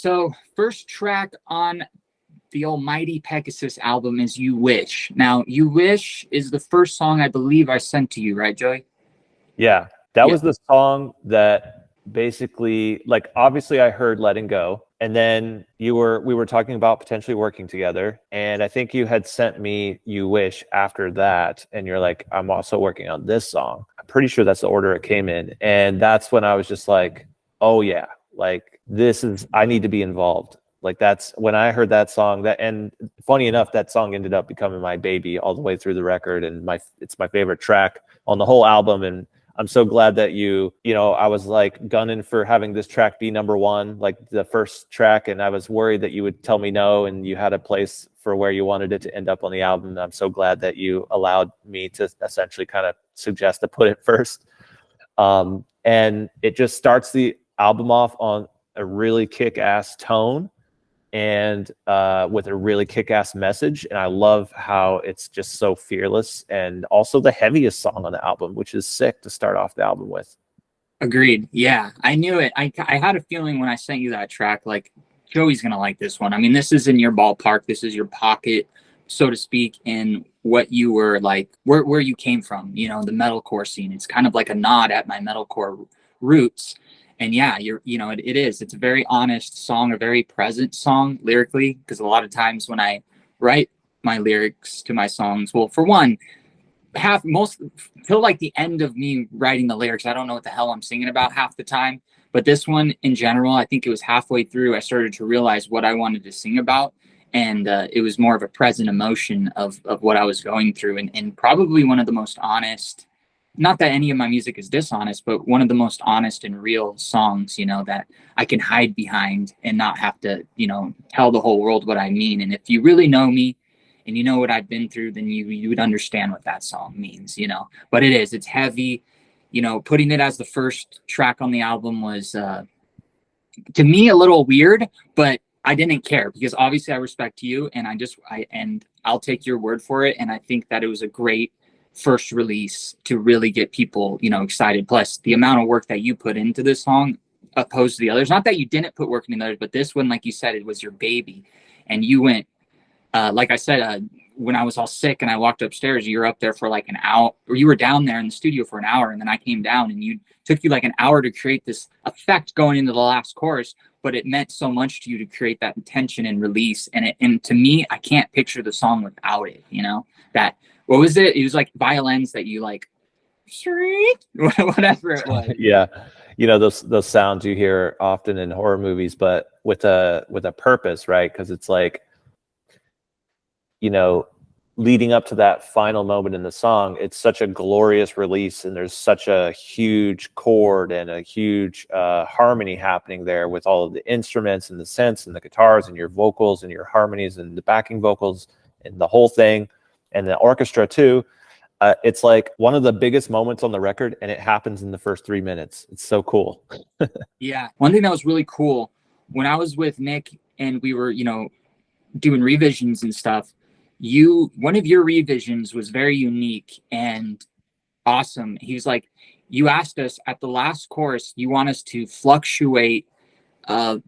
So first track on the almighty Pegasus album is You Wish. Now, You Wish is the first song I believe I sent to you, right, Joey? Yeah, that was the song that basically, like, obviously I heard Letting Go, and then we were talking about potentially working together, and I think you had sent me You Wish after that, and you're like, I'm also working on this song. I'm pretty sure that's the order it came in, and that's when I was just like, oh yeah, like I need to be involved. Like, that's when I heard that song. And funny enough, that song ended up becoming my baby all the way through the record, and it's my favorite track on the whole album. And I'm so glad that I was like gunning for having this track be number one, like the first track, and I was worried that you would tell me no, and you had a place for where you wanted it to end up on the album. And I'm so glad that you allowed me to essentially kind of suggest to put it first. And it just starts the album off on a really kick-ass tone, and with a really kick-ass message. And I love how it's just so fearless, and also the heaviest song on the album, which is sick to start off the album with. Agreed. Yeah, I knew it. I had a feeling when I sent you that track, like, Joey's gonna like this one. I mean, this is in your ballpark. This is your pocket, so to speak, in what you were like, where you came from, the metalcore scene. It's kind of like a nod at my metalcore roots. And yeah, it is. It's a very honest song, a very present song lyrically, because a lot of times when I write my lyrics to my songs, well, for one, till like the end of me writing the lyrics, I don't know what the hell I'm singing about half the time. But this one in general, I think it was halfway through I started to realize what I wanted to sing about. And it was more of a present emotion of what I was going through, and probably one of the most honest. Not that any of my music is dishonest, but one of the most honest and real songs, that I can hide behind and not have to, tell the whole world what I mean. And if you really know me and you know what I've been through, then you would understand what that song means, But it's heavy, putting it as the first track on the album was, to me, a little weird, but I didn't care because obviously I respect you, and I'll take your word for it. And I think that it was a great first release to really get people, excited. Plus the amount of work that you put into this song opposed to the others. Not that you didn't put work into the others, but this one, like you said, it was your baby. And you went, like I said, when I was all sick and I walked upstairs, you were up there for like an hour, or you were down there in the studio for an hour. And then I came down, and took you like an hour to create this effect going into the last chorus, but it meant so much to you to create that tension and release. And to me, I can't picture the song without it, what was it? It was like violins that you like, whatever it was. Yeah. Those sounds you hear often in horror movies, but with a purpose, right? Because it's like, leading up to that final moment in the song, it's such a glorious release, and there's such a huge chord and a huge harmony happening there with all of the instruments and the synths and the guitars and your vocals and your harmonies and the backing vocals and the whole thing, and the orchestra too. It's like one of the biggest moments on the record, and it happens in the first 3 minutes. It's so cool. Yeah. One thing that was really cool when I was with Nick and we were, doing revisions and stuff, one of your revisions was very unique and awesome. He was like, you asked us at the last chorus, you want us to fluctuate, and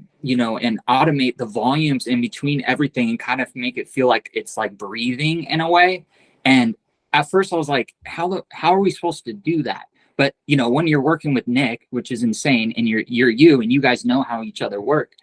automate the volumes in between everything and kind of make it feel like it's like breathing in a way. And at first I was like, how are we supposed to do that? But, when you're working with Nick, which is insane, and you're you, and you guys know how each other work,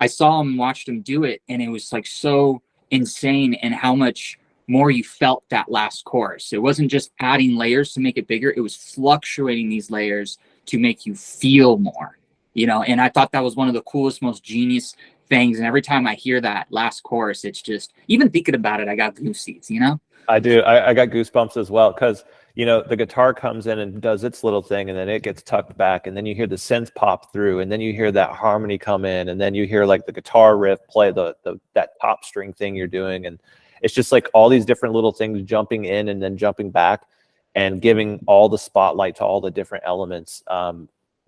I saw him, watched him do it, and it was like so insane, and how much more you felt that last chorus. It wasn't just adding layers to make it bigger. It was fluctuating these layers to make you feel more, and I thought that was one of the coolest, most genius things. And every time I hear that last chorus, it's just, even thinking about it, I got goosies, I do. I got goosebumps as well, because the guitar comes in and does its little thing, and then it gets tucked back, and then you hear the synth pop through, and then you hear that harmony come in, and then you hear like the guitar riff play that top string thing you're doing, and it's just like all these different little things jumping in and then jumping back, and giving all the spotlight to all the different elements,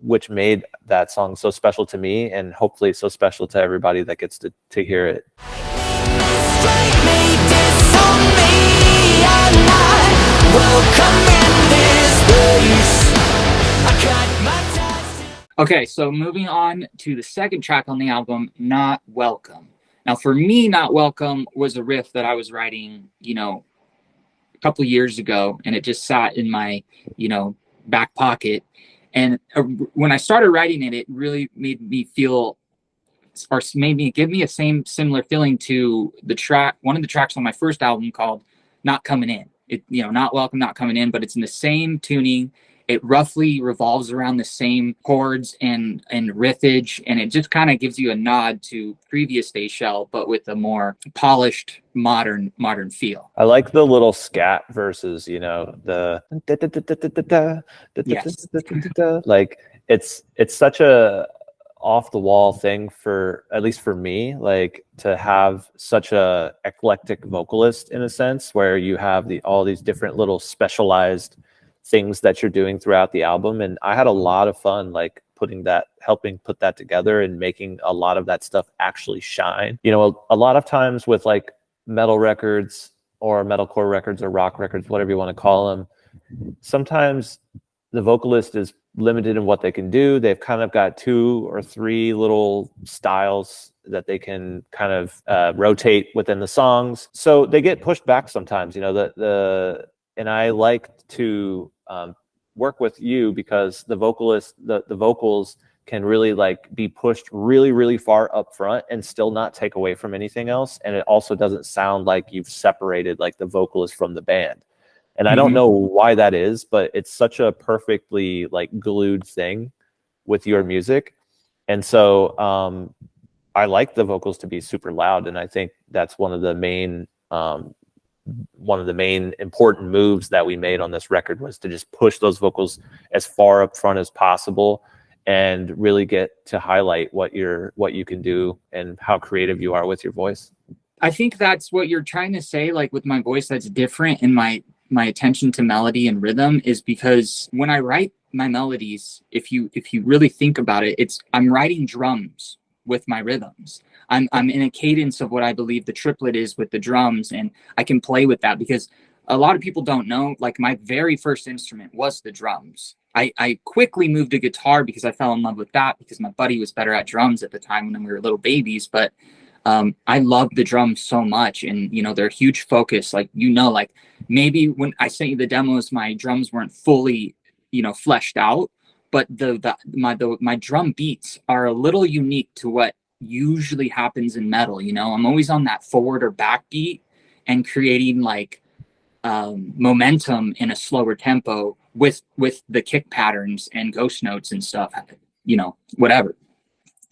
which made that song so special to me, and hopefully so special to everybody that gets to hear it. Okay, so moving on to the second track on the album, Not Welcome. Now, for me, Not Welcome was a riff that I was writing, a couple years ago, and it just sat in my, you know, back pocket. And when I started writing it, it really made me feel, or made me give me a similar feeling to the track, one of the tracks on my first album called Not Coming In. It, Not Welcome, Not Coming In, but it's in the same tuning. It roughly revolves around the same chords and riffage, and it just kind of gives you a nod to previous Day Shell, but with a more polished, modern feel. I like the little scat verses, you know, the Yes. like it's such a off the wall thing, for at least for me, like to have such a eclectic vocalist in a sense, where you have all these different little specialized things that you're doing throughout the album. And I had a lot of fun like helping put that together and making a lot of that stuff actually shine. You know, a lot of times with like metal records or metalcore records or rock records, whatever you want to call them, sometimes the vocalist is limited in what they can do. They've kind of got 2 or 3 little styles that they can kind of rotate within the songs. So they get pushed back sometimes, you know, and I like to work with you because the vocals can really like be pushed really, really far up front and still not take away from anything else. And it also doesn't sound like you've separated like the vocalist from the band. And I don't Mm-hmm. know why that is, but it's such a perfectly like glued thing with your music. And so I like the vocals to be super loud. And I think that's one of the main important moves that we made on this record, was to just push those vocals as far up front as possible and really get to highlight what you can do and how creative you are with your voice. I think that's what you're trying to say, like with my voice that's different in my attention to melody and rhythm, is because when I write my melodies, if you really think about it, I'm writing drums with my rhythms. I'm in a cadence of what I believe the triplet is with the drums, and I can play with that because a lot of people don't know, like my very first instrument was the drums. I quickly moved to guitar because I fell in love with that because my buddy was better at drums at the time when we were little babies. But I love the drums so much, and they're a huge focus. Like like maybe when I sent you the demos, my drums weren't fully fleshed out, but my drum beats are a little unique to what usually happens in metal. I'm always on that forward or back beat and creating like momentum in a slower tempo with the kick patterns and ghost notes and stuff, whatever.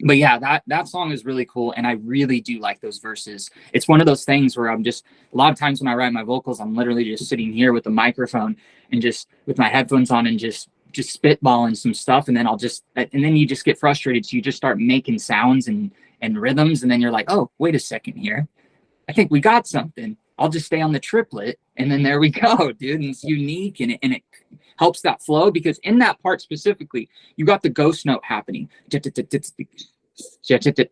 But yeah, that song is really cool, and I really do like those verses. It's one of those things where I'm just, a lot of times when I write my vocals, I'm literally just sitting here with the microphone and just with my headphones on and just spitballing some stuff, and then you just get frustrated, so you just start making sounds and rhythms, and then you're like, oh, wait a second here, I think we got something. I'll just stay on the triplet, and then there we go, dude. And it's unique, and it helps that flow, because in that part specifically, you got the ghost note happening.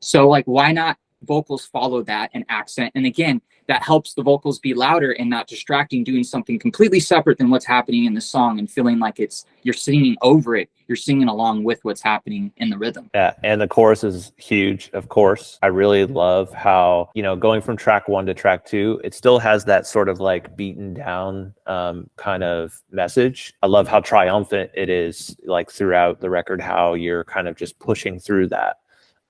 So like, why not vocals follow that and accent? And again, that helps the vocals be louder and not distracting, doing something completely separate than what's happening in the song, and feeling like you're singing over it. You're singing along with what's happening in the rhythm. Yeah, and the chorus is huge, of course. I really love how, going from track 1 to track 2, it still has that sort of like beaten down kind of message. I love how triumphant it is, like throughout the record, how you're kind of just pushing through that.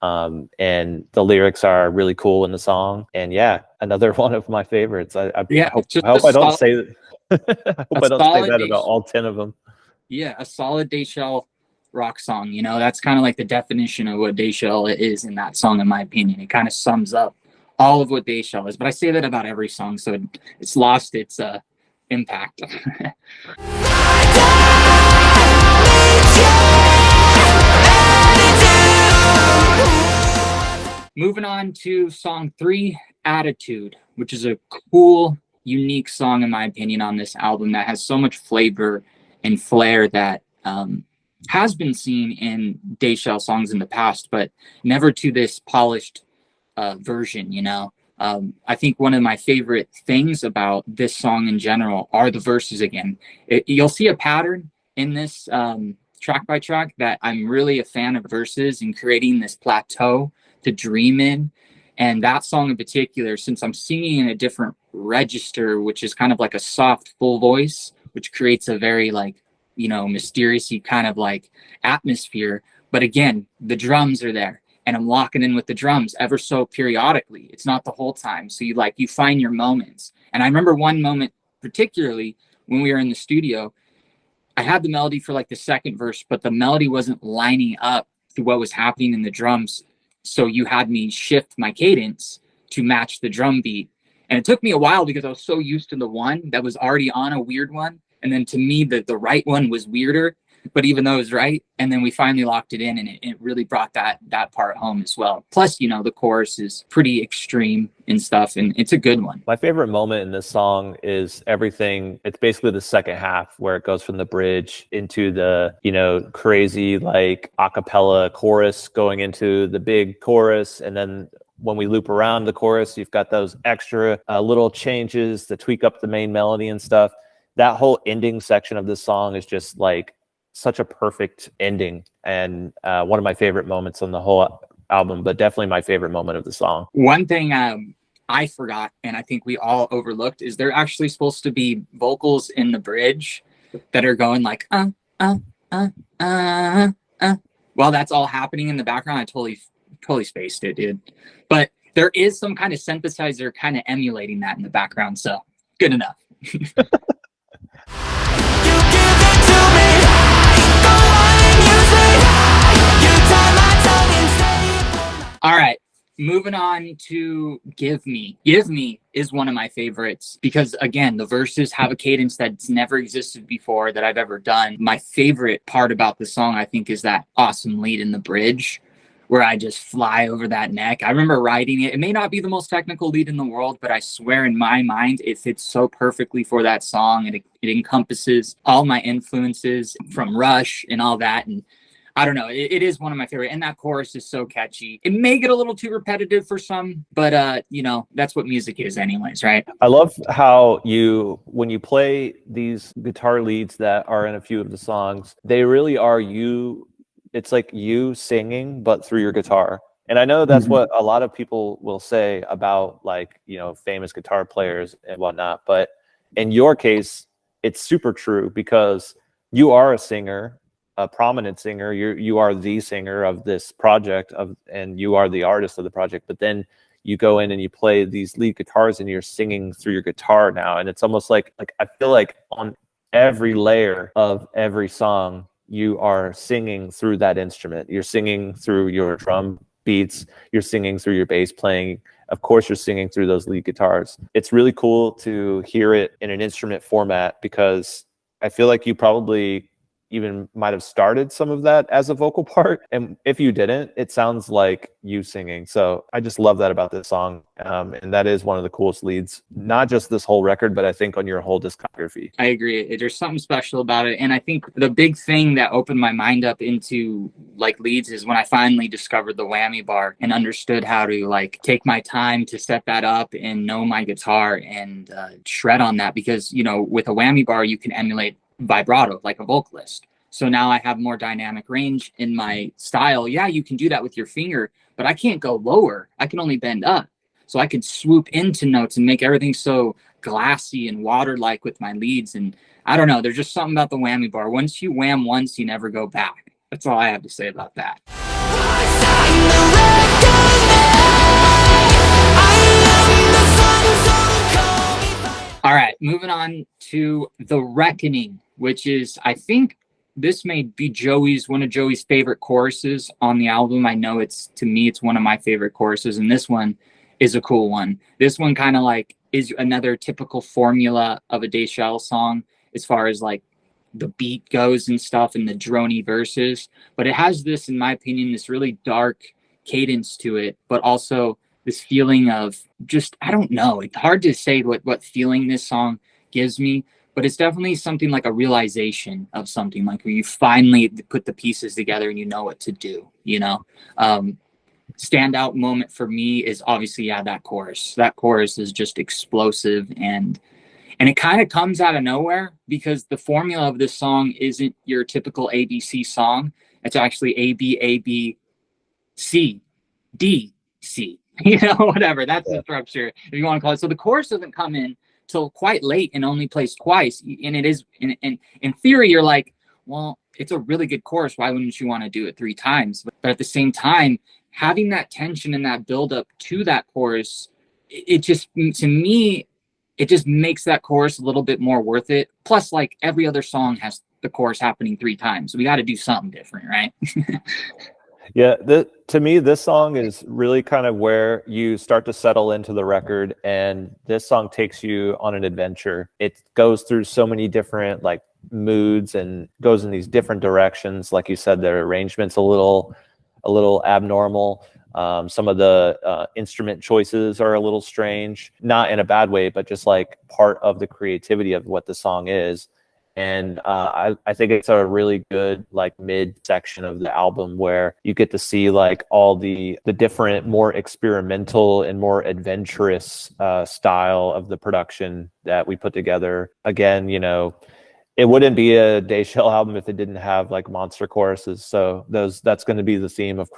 And the lyrics are really cool in the song. And yeah, another one of my favorites. I hope I don't say that. I hope I don't say that about all 10 of them. Yeah, a solid Day Shell rock song. That's kind of like the definition of what Day Shell is in that song, in my opinion. It kind of sums up all of what Day Shell is. But I say that about every song, so it's lost its impact. Moving on to song 3, Attitude, which is a cool, unique song, in my opinion, on this album, that has so much flavor and flair that has been seen in Day Shell songs in the past, but never to this polished version. I think one of my favorite things about this song in general are the verses. Again, you'll see a pattern in this track by track, that I'm really a fan of verses and creating this plateau to dream in. And that song in particular, since I'm singing in a different register, which is kind of like a soft full voice, which creates a very like, mysterious kind of like atmosphere. But again, the drums are there and I'm locking in with the drums ever so periodically. It's not the whole time. So you find your moments. And I remember one moment particularly when we were in the studio, I had the melody for like the second verse, but the melody wasn't lining up to what was happening in the drums. So you had me shift my cadence to match the drum beat. And it took me a while because I was so used to the one that was already on a weird one. And then to me, the right one was weirder, but even though it was right. And then we finally locked it in, and it really brought that part home as well. Plus, the chorus is pretty extreme and stuff, and it's a good one. My favorite moment in this song is everything. It's basically the second half where it goes from the bridge into the, crazy like a cappella chorus going into the big chorus. And then when we loop around the chorus, you've got those extra little changes to tweak up the main melody and stuff. That whole ending section of this song is just like such a perfect ending, and one of my favorite moments on the whole album, but definitely my favorite moment of the song. One thing I forgot, and I think we all overlooked, is there actually supposed to be vocals in the bridge that are going like while that's all happening in the background. I totally spaced it, dude. But there is some kind of synthesizer kind of emulating that in the background, so good enough. All right, moving on to Give Me. Give Me is one of my favorites because, again, the verses have a cadence that's never existed before that I've ever done. My favorite part about the song, I think, is that awesome lead in the bridge where I just fly over that neck. I remember writing it. It may not be the most technical lead in the world, but I swear in my mind, it fits so perfectly for that song. And it encompasses all my influences from Rush and all that. And I don't know. It is one of my favorite. And that chorus is so catchy. It may get a little too repetitive for some, but that's what music is anyways, right? I love how when you play these guitar leads that are in a few of the songs, they really are you. It's like you singing, but through your guitar. And I know that's what a lot of people will say about like, famous guitar players and whatnot. But in your case, it's super true because you are a singer, a prominent singer. You are the singer of this project and you are the artist of the project. But then you go in and you play these lead guitars and you're singing through your guitar now. And it's almost like I feel like on every layer of every song, you are singing through that instrument. You're singing through your drum beats. You're singing through your bass playing. Of course, you're singing through those lead guitars. It's really cool to hear it in an instrument format because I feel like you probably even might have started some of that as a vocal part. And if you didn't, it sounds like you singing. So I just love that about this song. And that is one of the coolest leads, not just this whole record, but I think on your whole discography. I agree. There's something special about it. And I think the big thing that opened my mind up into like leads is when I finally discovered the whammy bar and understood how to like take my time to set that up and know my guitar and shred on that. Because, with a whammy bar, you can emulate vibrato like a vocalist. So now I have more dynamic range in my style. Yeah, you can do that with your finger, but I can't go lower. I can only bend up. So I can swoop into notes and make everything so glassy and water-like with my leads. And I don't know, there's just something about the whammy bar. Once you wham once, you never go back. That's all I have to say about that. All right, moving on to The Reckoning, which is, I think this may be one of Joey's favorite choruses on the album. I know to me, it's one of my favorite choruses, and this one is a cool one. This one kind of like is another typical formula of a Deschelles song as far as like the beat goes and stuff and the droney verses, but it has this, in my opinion, this really dark cadence to it, but also this feeling of just, I don't know, it's hard to say what feeling this song gives me, but it's definitely something like a realization of something, like where you finally put the pieces together and you know what to do, standout moment for me is obviously, that chorus. That chorus is just explosive, and And it kind of comes out of nowhere because the formula of this song isn't your typical ABC song. It's actually A, B, A, B, C, D, C, whatever. That's the structure, if you want to call it. So the chorus doesn't come in till quite late and only plays twice. And it is, in theory, you're like, well, it's a really good chorus. Why wouldn't you want to do it 3 times? But at the same time, having that tension and that build up to that chorus, it just, to me, it just makes that chorus a little bit more worth it. Plus, like every other song has the chorus happening 3 times. So we got to do something different, right? Yeah, to me, this song is really kind of where you start to settle into the record, and this song takes you on an adventure. It goes through so many different like moods and goes in these different directions. Like you said, the arrangement's a little abnormal. Some of the instrument choices are a little strange, not in a bad way, but just like part of the creativity of what the song is. And I think it's a really good like mid section of the album where you get to see like all the different, more experimental and more adventurous style of the production that we put together. Again, it wouldn't be a Dayshell album if it didn't have like monster choruses. So that's going to be the theme of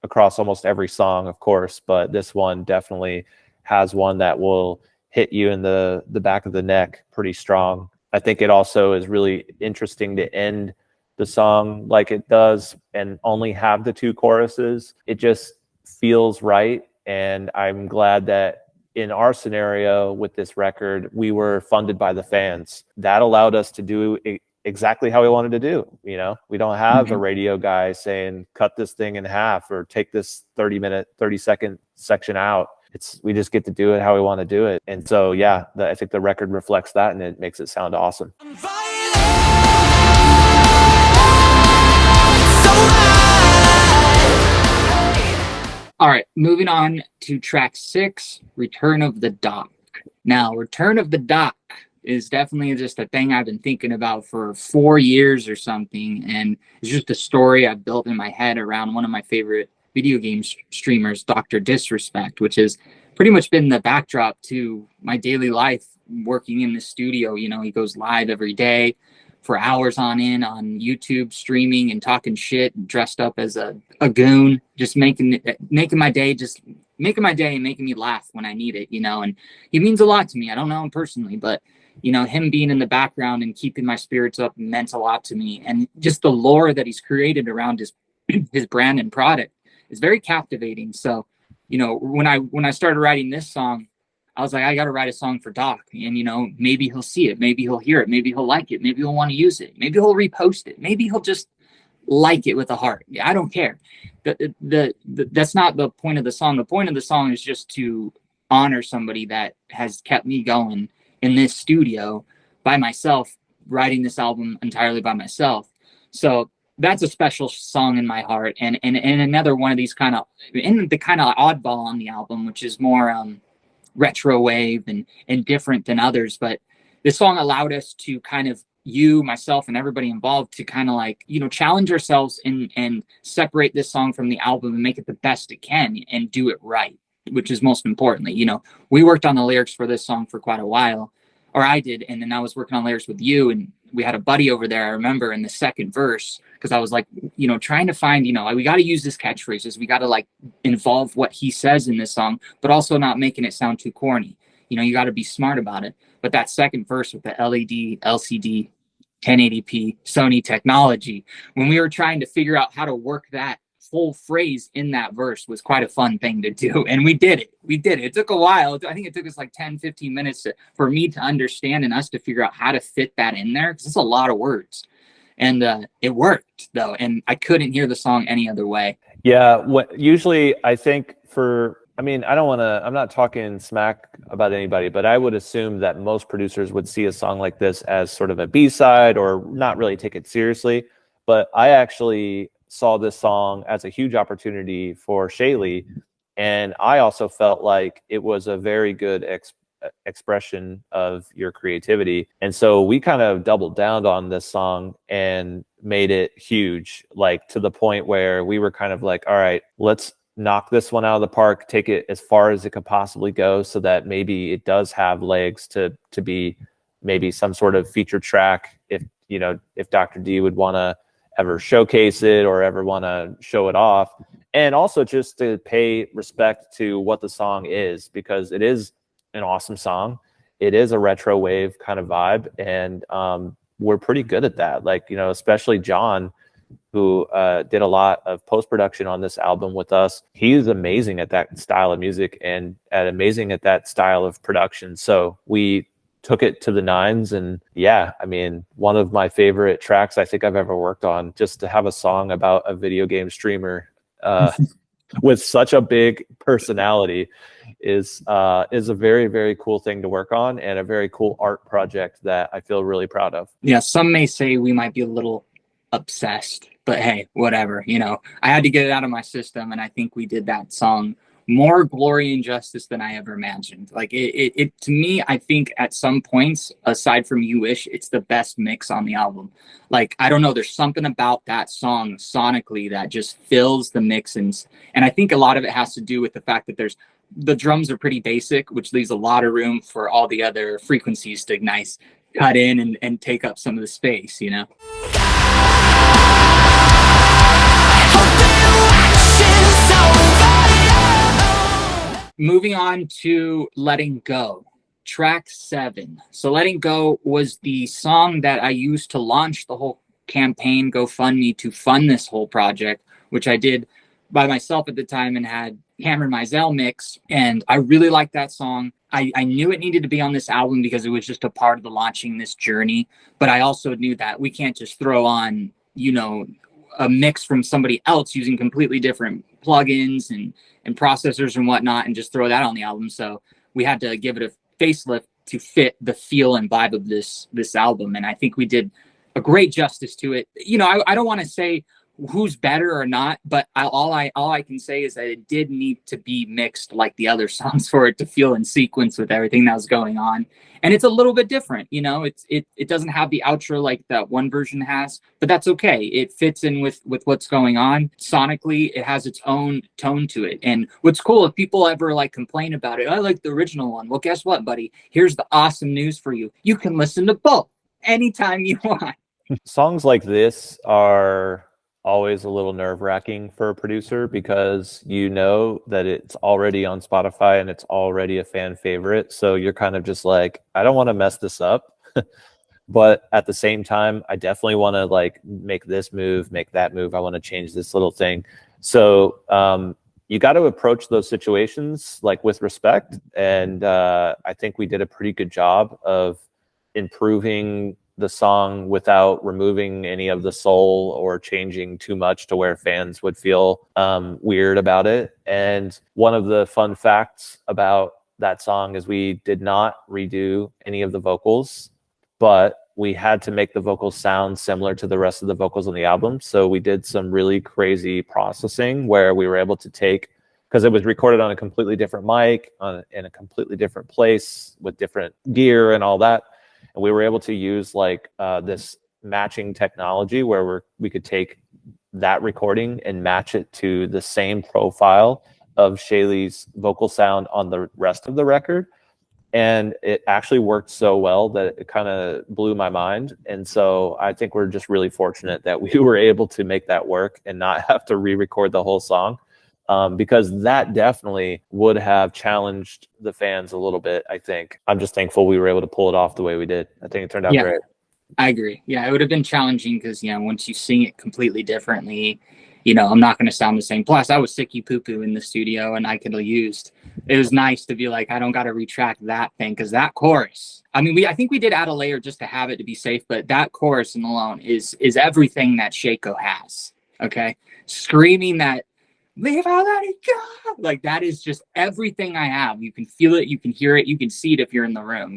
across almost every song, of course. But this one definitely has one that will hit you in the back of the neck pretty strong. I think it also is really interesting to end the song like it does and only have the 2 choruses. It just feels right. And I'm glad that in our scenario with this record, we were funded by the fans. That allowed us to do exactly how we wanted to do. We don't have a radio guy saying, cut this thing in half or take this 30-second section out. We just get to do it how we want to do it. And so, yeah, I think the record reflects that, and it makes it sound awesome. All right, moving on to track 6, Return of the Doc. Now, Return of the Doc is definitely just a thing I've been thinking about for 4 years or something. And it's just a story I've built in my head around one of my favorite video game streamers, Dr. Disrespect, which has pretty much been the backdrop to my daily life working in the studio. He goes live every day for hours on end on YouTube, streaming and talking shit, dressed up as a goon, just making my day and making me laugh when I need it, and he means a lot to me. I don't know him personally, but him being in the background and keeping my spirits up meant a lot to me. And just the lore that he's created around his brand and product is very captivating. So, when I started writing this song, I was like, I got to write a song for Doc, and maybe he'll see it, maybe he'll hear it, maybe he'll like it, maybe he'll want to use it, maybe he'll repost it, maybe he'll just like it with a heart. I don't care. That's not the point of the song. The point of the song is just to honor somebody that has kept me going in this studio by myself, writing this album entirely by myself. So that's a special song in my heart, and another one of these kind of oddball on the album, which is more retro wave and different than others. But this song allowed us to kind of, myself and everybody involved, to kind of like challenge ourselves and separate this song from the album and make it the best it can and do it right, which is most importantly. We worked on the lyrics for this song for quite a while, or I did, and then I was working on lyrics with you, and we had a buddy over there, I remember, in the second verse, because I was like, trying to find, we got to use this catchphrases. We got to like involve what he says in this song, but also not making it sound too corny. You got to be smart about it. But that second verse with the LED, LCD, 1080p, Sony technology, when we were trying to figure out how to work that whole phrase in that verse, was quite a fun thing to do. And we did it. It took a while. I think it took us like 10-15 minutes for me to understand and us to figure out how to fit that in there, because it's a lot of words. And it worked, though, and I couldn't hear the song any other way. Yeah, usually I think I'm not talking smack about anybody, but I would assume that most producers would see a song like this as sort of a B-side or not really take it seriously. But I actually saw this song as a huge opportunity for Shaylee, and I also felt like it was a very good expression of your creativity. And so we kind of doubled down on this song and made it huge, like to the point where we were kind of like, all right, let's knock this one out of the park, take it as far as it could possibly go, so that maybe it does have legs to be maybe some sort of feature track, if if Dr. D would want to ever showcase it or ever want to show it off. And also just to pay respect to what the song is, because it is an awesome song. It is a retro wave kind of vibe, and we're pretty good at that. Like, especially John, who did a lot of post-production on this album with us. He is amazing at that style of music and amazing at that style of production. So we took it to the nines, and yeah, I mean, one of my favorite tracks I think I've ever worked on, just to have a song about a video game streamer with such a big personality is a very, very cool thing to work on, and a very cool art project that I feel really proud of. Yeah, some may say we might be a little obsessed, but hey, whatever. I had to get it out of my system, and I think we did that song more glory and justice than I ever imagined. Like it to me, I think at some points, aside from You Wish, it's the best mix on the album. Like, I don't know, there's something about that song sonically that just fills the mix, and I think a lot of it has to do with the fact that the drums are pretty basic, which leaves a lot of room for all the other frequencies to cut in and take up some of the space, Moving on to Letting Go, track 7. So Letting Go was the song that I used to launch the whole campaign GoFundMe to fund this whole project, which I did by myself at the time and had Cameron Mizell mix. And I really liked that song. I knew it needed to be on this album because it was just a part of the launching this journey. But I also knew that we can't just throw on, a mix from somebody else using completely different plugins and processors and whatnot, and just throw that on the album. So we had to give it a facelift to fit the feel and vibe of this album. And I think we did a great justice to it. I don't want to say who's better or not, but all I can say is that it did need to be mixed like the other songs for it to feel in sequence with everything that was going on. And it's a little bit different, it doesn't have the outro like that one version has, but that's okay. It fits in with what's going on. Sonically, it has its own tone to it. And what's cool, if people ever complain about it, I like the original one. Well, guess what, buddy? Here's the awesome news for you. You can listen to both anytime you want. Songs like this are always a little nerve-wracking for a producer, because that it's already on Spotify and it's already a fan favorite. So you're kind of just like, I don't want to mess this up. But at the same time, I definitely want to make this move, make that move. I want to change this little thing. So you got to approach those situations with respect. And I think we did a pretty good job of improving the song without removing any of the soul or changing too much to where fans would feel weird about it. And one of the fun facts about that song is we did not redo any of the vocals, but we had to make the vocals sound similar to the rest of the vocals on the album. So we did some really crazy processing where we were able to take, because it was recorded on a completely different mic in a completely different place with different gear and all that. And we were able to use this matching technology where we could take that recording and match it to the same profile of Shaylee's vocal sound on the rest of the record. And it actually worked so well that it kind of blew my mind. And so I think we're just really fortunate that we were able to make that work and not have to re-record the whole song. Because that definitely would have challenged the fans a little bit, I think. I'm just thankful we were able to pull it off the way we did. I think it turned out great. I agree. Yeah, it would have been challenging because, once you sing it completely differently, I'm not going to sound the same. Plus, I was sicky poo-poo in the studio, and I could have used. It was nice to be like, I don't got to retract that thing, because that chorus, I think we did add a layer just to have it to be safe, but that chorus alone is everything that Shako has, okay? Screaming that, leave all that it go. That is just everything I have. You can feel it, you can hear it, you can see it if you're in the room,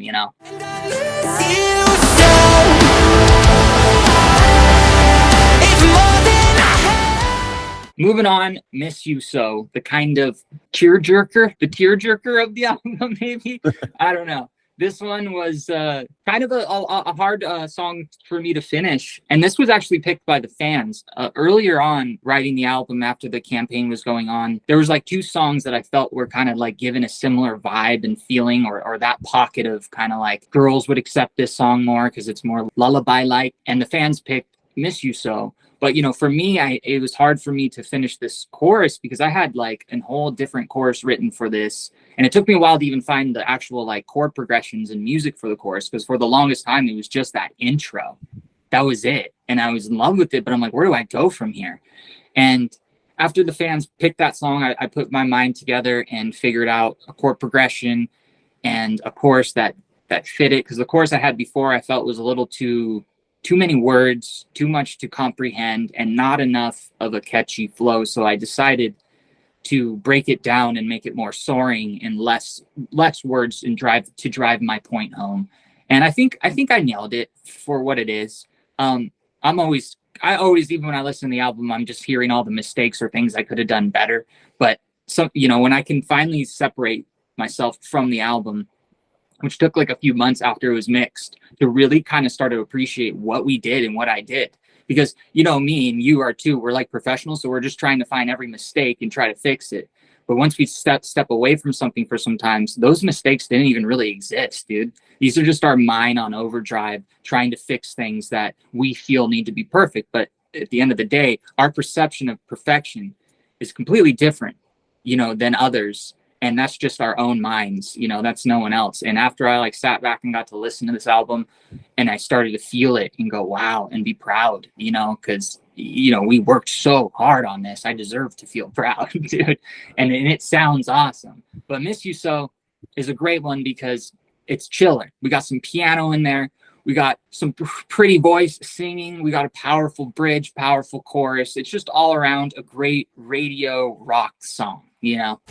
Moving on, Miss You So, the kind of the tearjerker of the album, maybe. I don't know. This one was kind of a hard song for me to finish. And this was actually picked by the fans. Earlier on, writing the album after the campaign was going on, there was like two songs that I felt were kind of like given a similar vibe and feeling, or that pocket of kind of like girls would accept this song more because it's more lullaby-like. And the fans picked Miss You So. But, you know, for me, it was hard for me to finish this chorus because I had like a whole different chorus written for this. And it took me a while to even find the actual like chord progressions and music for the chorus, because for the longest time, it was just that intro. That was it. And I was in love with it, but I'm like, where do I go from here? And after the fans picked that song, I put my mind together and figured out a chord progression and a chorus that fit it. Because the chorus I had before I felt was a little too many words, too much to comprehend, and not enough of a catchy flow. So I decided to break it down and make it more soaring and less words and drive my point home. And I think I nailed it for what it is. I always, even when I listen to the album, I'm just hearing all the mistakes or things I could have done better. But some, you know, when I can finally separate myself from the album, which took like a few months after it was mixed, to really kind of start to appreciate what we did and what I did. Because, you know, me and you are too, we're like professionals. So we're just trying to find every mistake and try to fix it. But once we step away from something for some times, those mistakes didn't even really exist, dude. These are just our mind on overdrive, trying to fix things that we feel need to be perfect. But at the end of the day, our perception of perfection is completely different, you know, than others. And that's just our own minds, you know, that's no one else. And after I like sat back and got to listen to this album, and I started to feel it and go, wow, and be proud, you know, because, you know, we worked so hard on this. I deserve to feel proud, dude. And it sounds awesome. But Miss You So is a great one because it's chiller. We got some piano in there. We got some pretty voice singing. We got a powerful bridge, powerful chorus. It's just all around a great radio rock song, you know?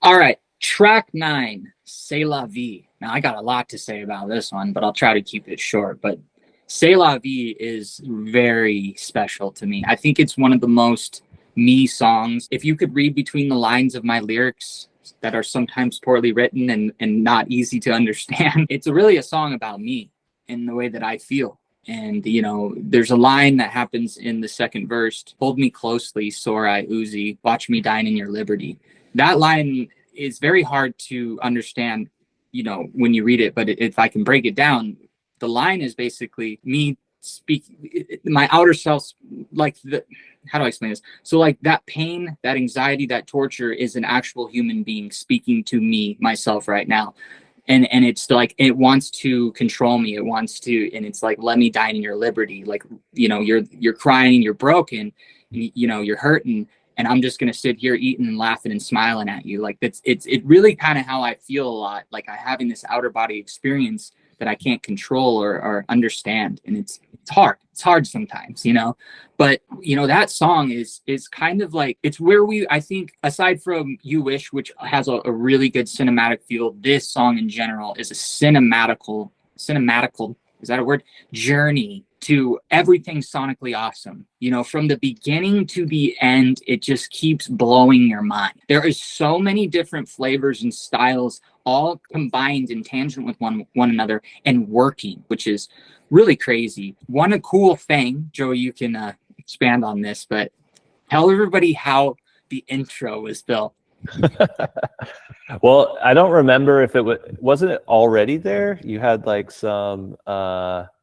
All right, track 9, C'est la vie. Now, I got a lot to say about this one, but I'll try to keep it short. But C'est la vie is very special to me. I think it's one of the most me songs. If you could read between the lines of my lyrics that are sometimes poorly written and not easy to understand, it's really a song about me and the way that I feel. And, you know, there's a line that happens in the second verse, hold me closely, Sorai Uzi, watch me dine in your liberty. That line is very hard to understand, you know, when you read it. But if I can break it down, the line is basically me speaking, my outer self, like how do I explain this? So like that pain, that anxiety, that torture is an actual human being speaking to me, myself right now. And it's like, it wants to control me. It wants to, and it's like, let me dine in your liberty. Like, you know, you're crying, you're broken, you know, you're hurting. And I'm just going to sit here eating and laughing and smiling at you. Like it's really kind of how I feel a lot. Like I having this outer body experience that I can't control or understand. And it's hard. It's hard sometimes, you know, but you know, that song is kind of like, it's where I think aside from You Wish, which has a really good cinematic feel, this song in general is a cinematical, is that a word? Journey to everything sonically awesome. You know, from the beginning to the end, it just keeps blowing your mind. There is so many different flavors and styles all combined in tangent with one another and working, which is really crazy. One cool thing, Joey, you can expand on this, but tell everybody how the intro was built. Well, I don't remember if wasn't it already there? You had like some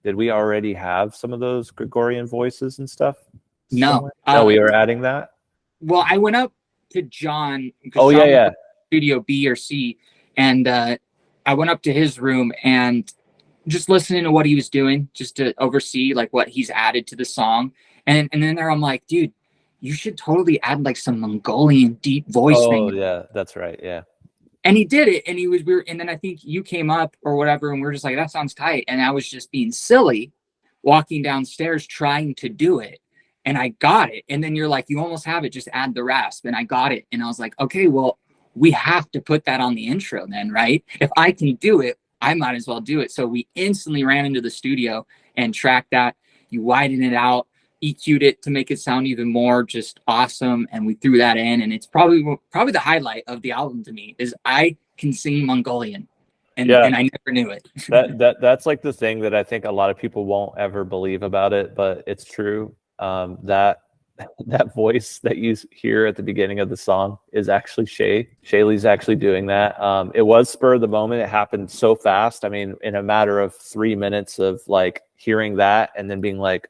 did we already have some of those Gregorian voices and stuff? No. No, we were adding that. Well, I went up to John. Oh, yeah. Studio B or C, and I went up to his room and just listening to what he was doing, just to oversee like what he's added to the song. And then there I'm like, dude, you should totally add like some Mongolian deep voice thing. Oh yeah, that's right. Yeah. And he did it, and he was weird. And then I think you came up or whatever, and we're just like, that sounds tight. And I was just being silly, walking downstairs trying to do it, and I got it. And then you're like, you almost have it, just add the rasp. And I got it, and I was like, okay, well, we have to put that on the intro then, right? If I can do it, I might as well do it. So we instantly ran into the studio and tracked that. You widen it out, EQ'd it to make it sound even more just awesome, and we threw that in. And it's probably the highlight of the album to me is I can sing Mongolian, and Yeah, I never knew it. that's like the thing that I think a lot of people won't ever believe about it, but it's true. That that voice that you hear at the beginning of the song is actually Shay. Shaylee's actually doing that. It was spur of the moment. It happened so fast. I mean, in a matter of 3 minutes of like hearing that and then being like,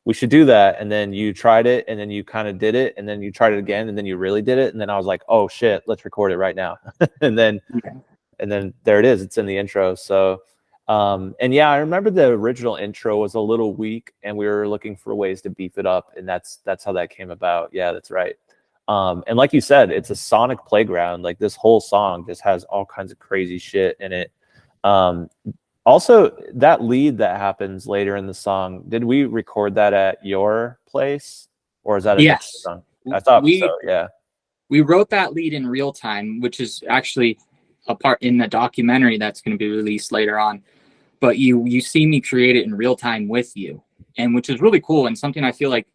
we should do that. And then you tried it and then you kind of did it and then you tried it again and then you really did it. And then I was like, oh shit, let's record it right now. and then Yeah. and then there it is. It's in the intro. So and yeah, I remember the original intro was a little weak and we were looking for ways to beef it up. And that's how that came about. Yeah, that's right. And like you said, it's a sonic playground. Like this whole song just has all kinds of crazy shit in it. Also, that lead that happens later in the song, did we record that at your place or is that a different Yes. song? I thought We so, yeah. we wrote that lead in real time, which is actually a part in the documentary that's going to be released later on. But you see me create it in real time with you, and which is really cool and something I feel like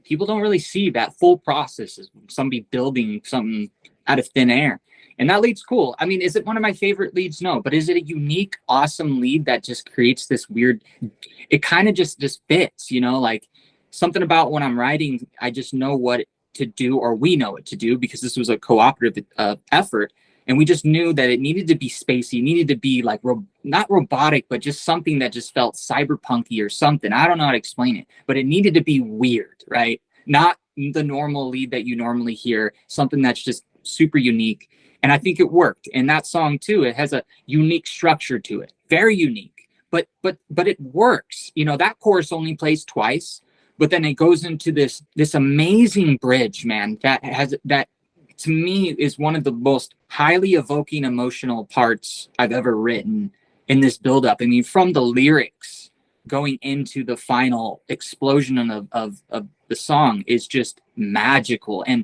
people don't really see that full process is somebody building something out of thin air. And that lead's cool. I mean, is it one of my favorite leads? No, but is it a unique, awesome lead that just creates this weird, it kind of just fits, you know, like something about when I'm writing, I just know what to do, or we know what to do because this was a cooperative effort. And we just knew that it needed to be spacey, needed to be like not robotic, but just something that just felt cyberpunky or something. I don't know how to explain it, but it needed to be weird, right? Not the normal lead that you normally hear, something that's just super unique. And I think it worked. And that song too, it has a unique structure to it, very unique. But it works. You know, that chorus only plays twice, but then it goes into this amazing bridge, man, that to me is one of the most highly evoking emotional parts I've ever written in this buildup. I mean, from the lyrics going into the final explosion of the song is just magical. And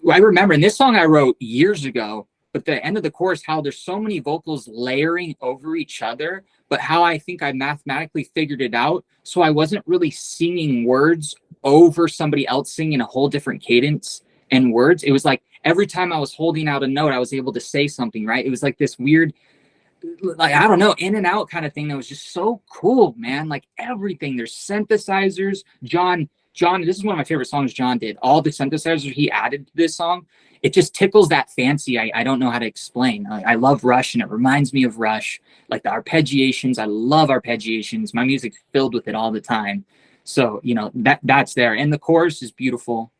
I remember, and this song I wrote years ago, but the end of the chorus, how there's so many vocals layering over each other, but how I think I mathematically figured it out. So I wasn't really singing words over somebody else singing a whole different cadence and words. It was like every time I was holding out a note, I was able to say something, right? It was like this weird, like, I don't know, in and out kind of thing that was just so cool, man. Like everything, there's synthesizers. John, this is one of my favorite songs John did. All the synthesizers he added to this song, it just tickles that fancy. I don't know how to explain. I love Rush, and it reminds me of Rush. Like the arpeggiations, I love arpeggiations. My music's filled with it all the time. So, you know, that's there. And the chorus is beautiful.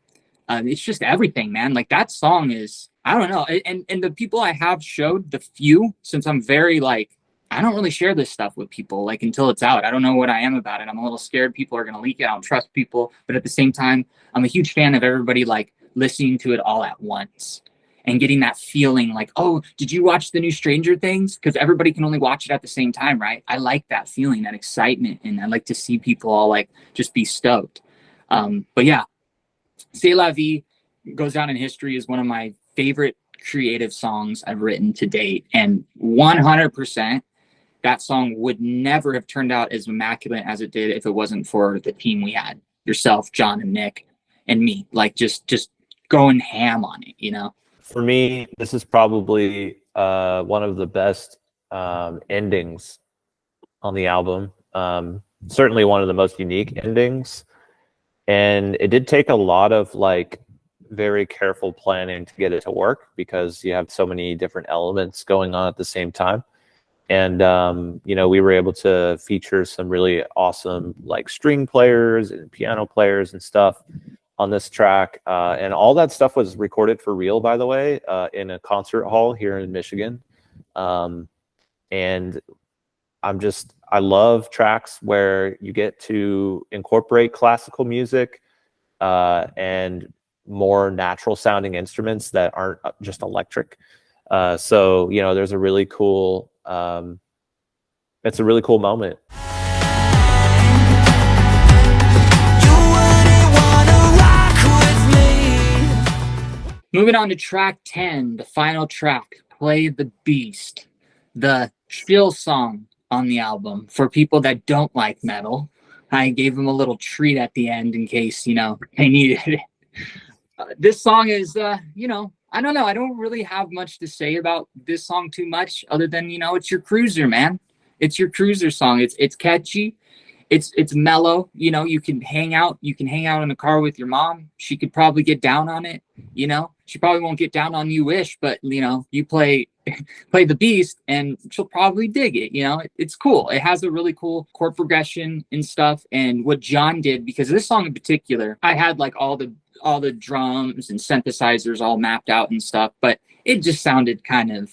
It's just everything, man. Like that song is, I don't know. And the people I have showed, the few, since I'm very like, I don't really share this stuff with people like until it's out. I don't know what I am about it. I'm a little scared people are going to leak it. I don't trust people. But at the same time, I'm a huge fan of everybody like listening to it all at once and getting that feeling like, oh, did you watch the new Stranger Things? Because everybody can only watch it at the same time, right? I like that feeling, that excitement. And I like to see people all like just be stoked. But yeah, C'est La Vie goes down in history as one of my favorite creative songs I've written to date. And 100%, that song would never have turned out as immaculate as it did if it wasn't for the team we had, yourself, John and Nick and me, like just going ham on it, you know? For me, this is probably one of the best endings on the album. Certainly one of the most unique endings. And it did take a lot of like very careful planning to get it to work because you have so many different elements going on at the same time. And, you know, we were able to feature some really awesome like string players and piano players and stuff on this track. And all that stuff was recorded for real, by the way, in a concert hall here in Michigan. And I love tracks where you get to incorporate classical music and more natural sounding instruments that aren't just electric. So, you know, there's a really cool, it's a really cool moment. Moving on to track 10, the final track, Play the Beast, the chill song on the album for people that don't like metal. I gave them a little treat at the end in case, they needed it. This song is, I don't know. I don't really have much to say about this song too much other than, it's your cruiser, man. It's your cruiser song. It's catchy. It's mellow. You can hang out in the car with your mom. She could probably get down on it. She probably won't get down on You Wish, but you play play the beast and she'll probably dig it. It's cool. It has a really cool chord progression and stuff. And what John did, because this song in particular, I had like all the drums and synthesizers all mapped out and stuff, but it just sounded kind of,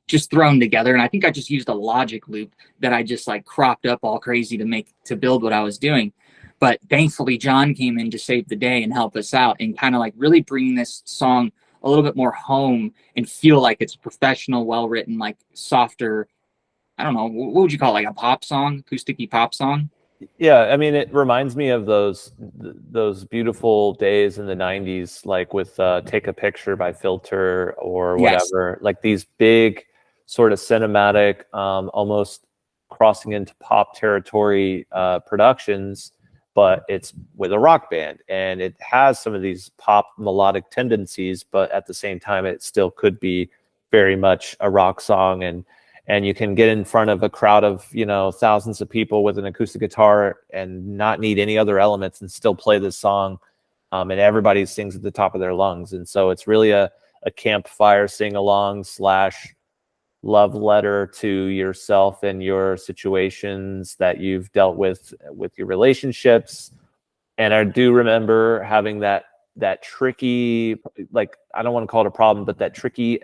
just thrown together. And I think I just used a Logic loop that I just like cropped up all crazy to build what I was doing. But thankfully John came in to save the day and help us out and kind of like really bring this song a little bit more home and feel like it's professional, well-written, like softer, I don't know, what would you call it? Like a pop song, acoustic-y pop song? Yeah, I mean, it reminds me of those beautiful days in the 90s, like with Take a Picture by Filter or whatever. Yes. Like these big sort of cinematic, almost crossing into pop territory productions, but it's with a rock band. And it has some of these pop melodic tendencies, but at the same time, it still could be very much a rock song. And you can get in front of a crowd of, thousands of people with an acoustic guitar and not need any other elements and still play this song. And everybody sings at the top of their lungs. And so it's really a campfire sing-along / love letter to yourself and your situations that you've dealt with your relationships. And I do remember having that tricky, like, I don't want to call it a problem, but that tricky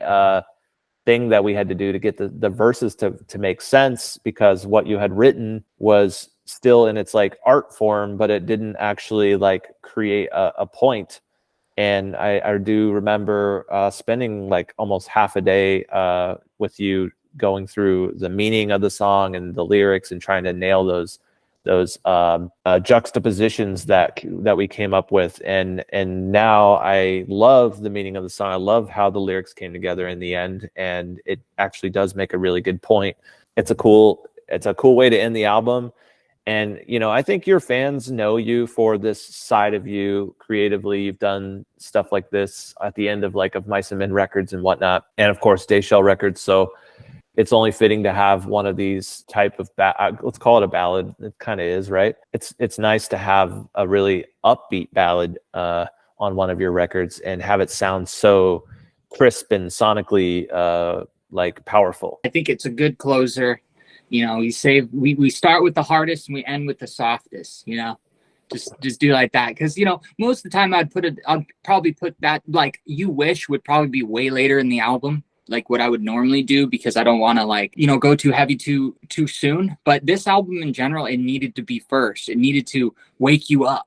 thing that we had to do to get the verses to make sense, because what you had written was still in its like art form, but it didn't actually like create a point. And I do remember spending like almost half a day with you going through the meaning of the song and the lyrics and trying to nail those juxtapositions that we came up with. And now I love the meaning of the song. I love how the lyrics came together in the end, and it actually does make a really good point. It's a cool way to end the album. And, I think your fans know you for this side of you creatively. You've done stuff like this at the end of Mice and Men Records and whatnot. And of course, Dayshell Records. So it's only fitting to have one of these type of, let's call it a ballad. It kind of is, right? It's nice to have a really upbeat ballad on one of your records and have it sound so crisp and sonically powerful. I think it's a good closer. We start with the hardest and we end with the softest, just do like that. Cause most of the time I'd probably put that, like, You Wish would probably be way later in the album, like what I would normally do, because I don't want to go too heavy too soon. But this album in general, it needed to be first. It needed to wake you up,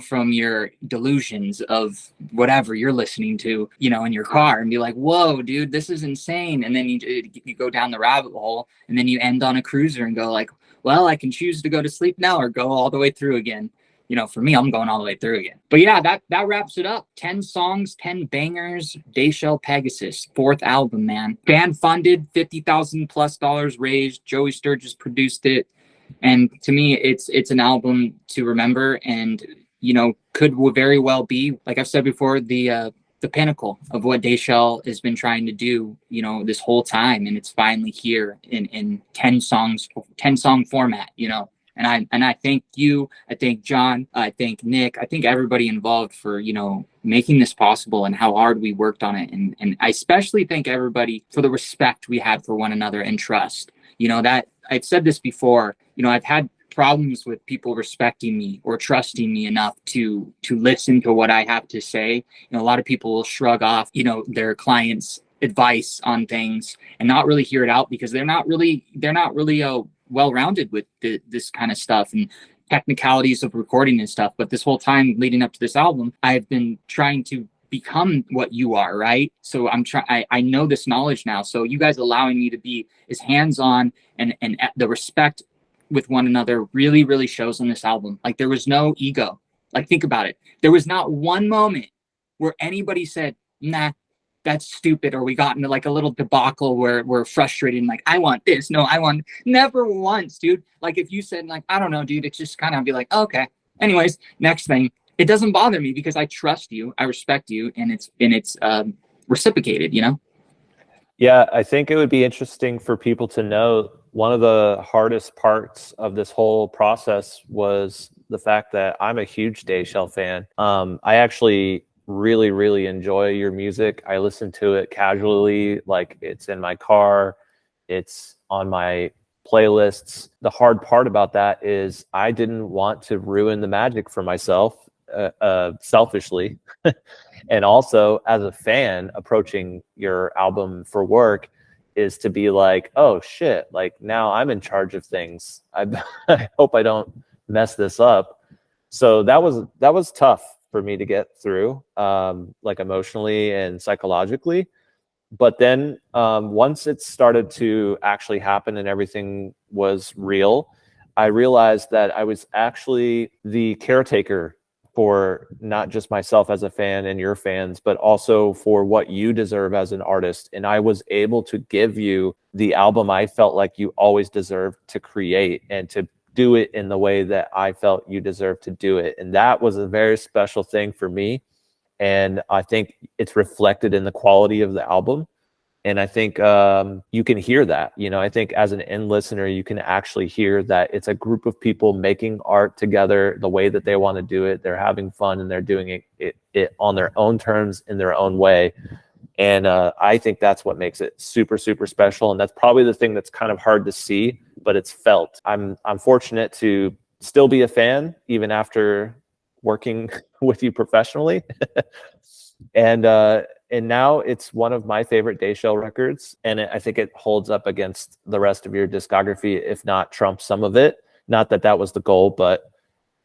from your delusions of whatever you're listening to, in your car, and be like, whoa, dude, this is insane. And then you go down the rabbit hole, and then you end on a cruiser and go like, well, I can choose to go to sleep now or go all the way through again. For me, I'm going all the way through again. But yeah, that wraps it up. 10 songs, 10 bangers, Dayshell Pegasus, 4th album, man. Fan funded, $50,000+ raised. Joey Sturgis produced it. And to me, it's an album to remember, and could very well be, like I've said before, the pinnacle of what Dayshell has been trying to do, this whole time, and it's finally here in 10 song format, And I thank you, I thank John, I thank Nick, I thank everybody involved for making this possible and how hard we worked on it, and I especially thank everybody for the respect we had for one another and trust. That I've said this before, I've had problems with people respecting me or trusting me enough to listen to what I have to say. A lot of people will shrug off, their clients' advice on things and not really hear it out because they're not really well-rounded with this kind of stuff and technicalities of recording and stuff. But this whole time leading up to this album, I've been trying to become what you are, right? So I know this knowledge now. So you guys allowing me to be as hands-on and the respect with one another really, really shows on this album. Like, there was no ego. Like, think about it. There was not one moment where anybody said, nah, that's stupid, or we got into like a little debacle where we're frustrated and like, I want this, no, I want, never once, dude. Like if you said like, I don't know, dude, it's just kind of be like, oh, okay, anyways, next thing. It doesn't bother me because I trust you, I respect you, and it's reciprocated, you know. Yeah, I think it would be interesting for people to know one of the hardest parts of this whole process was the fact that I'm a huge Dayshell fan. I actually really, really enjoy your music. I listen to it casually, like it's in my car, it's on my playlists. The hard part about that is I didn't want to ruin the magic for myself selfishly. And also as a fan approaching your album for work is to be like, oh shit, like now I'm in charge of things. I hope I don't mess this up. So that was tough for me to get through, like emotionally and psychologically. But then once it started to actually happen and everything was real, I realized that I was actually the caretaker for not just myself as a fan and your fans, but also for what you deserve as an artist. And I was able to give you the album I felt like you always deserved to create and to do it in the way that I felt you deserved to do it. And that was a very special thing for me. And I think it's reflected in the quality of the album. And I think you can hear that. I think as an end listener, you can actually hear that it's a group of people making art together the way that they want to do it. They're having fun and they're doing it on their own terms in their own way. And I think that's what makes it super, super special. And that's probably the thing that's kind of hard to see, but it's felt. I'm fortunate to still be a fan even after working with you professionally. And now it's one of my favorite Dayshell records, and I think it holds up against the rest of your discography, if not trump some of it. Not that that was the goal, but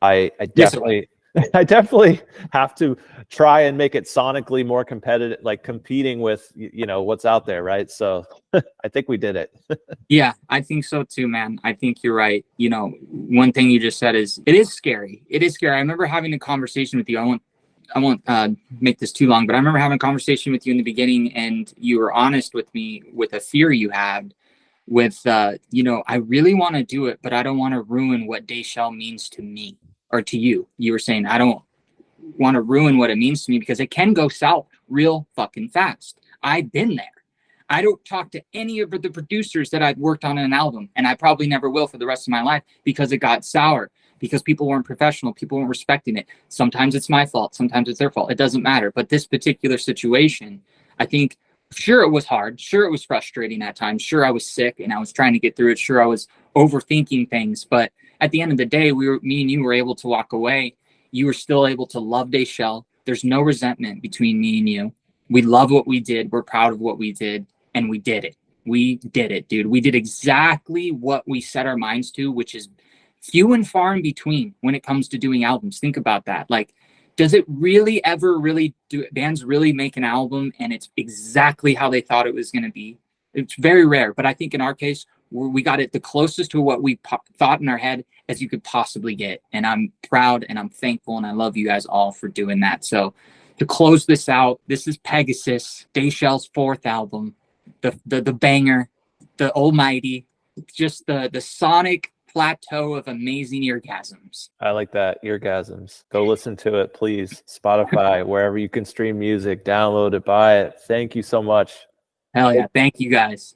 I Yes, sir. definitely I definitely have to try and make it sonically more competitive, like competing with what's out there, right? So I think we did it. Yeah, I think so too, man. I think you're right. You know, one thing you just said is it is scary. It is scary. I remember having a conversation with you. I won't make this too long, but I remember having a conversation with you in the beginning, and you were honest with me with a fear you had with, I really want to do it, but I don't want to ruin what Dayshell means to me or to you. You were saying, I don't want to ruin what it means to me because it can go south real fucking fast. I've been there. I don't talk to any of the producers that I've worked on an album, and I probably never will for the rest of my life because it got sour, because people weren't professional, people weren't respecting it. Sometimes it's my fault, sometimes it's their fault. It doesn't matter. But this particular situation, I think, sure, it was hard. Sure, it was frustrating at times. Sure, I was sick and I was trying to get through it. Sure, I was overthinking things. But at the end of the day, me and you were able to walk away. You were still able to love Dayshell. There's no resentment between me and you. We love what we did. We're proud of what we did, and we did it. We did it, dude. We did exactly what we set our minds to, which is few and far in between when it comes to doing albums. Think about that. Like, does it really ever really do bands really make an album and it's exactly how they thought it was going to be? It's very rare, but I think in our case, we got it the closest to what we thought in our head as you could possibly get. And I'm proud and I'm thankful and I love you guys all for doing that. So to close this out, this is Pegasus, Dayshell's fourth album, the banger, the almighty, just the sonic plateau of amazing orgasms. I like that. Eargasms. Go listen to it, please. Spotify, wherever you can stream music, download it, buy it. Thank you so much. Hell yeah. Thank you guys.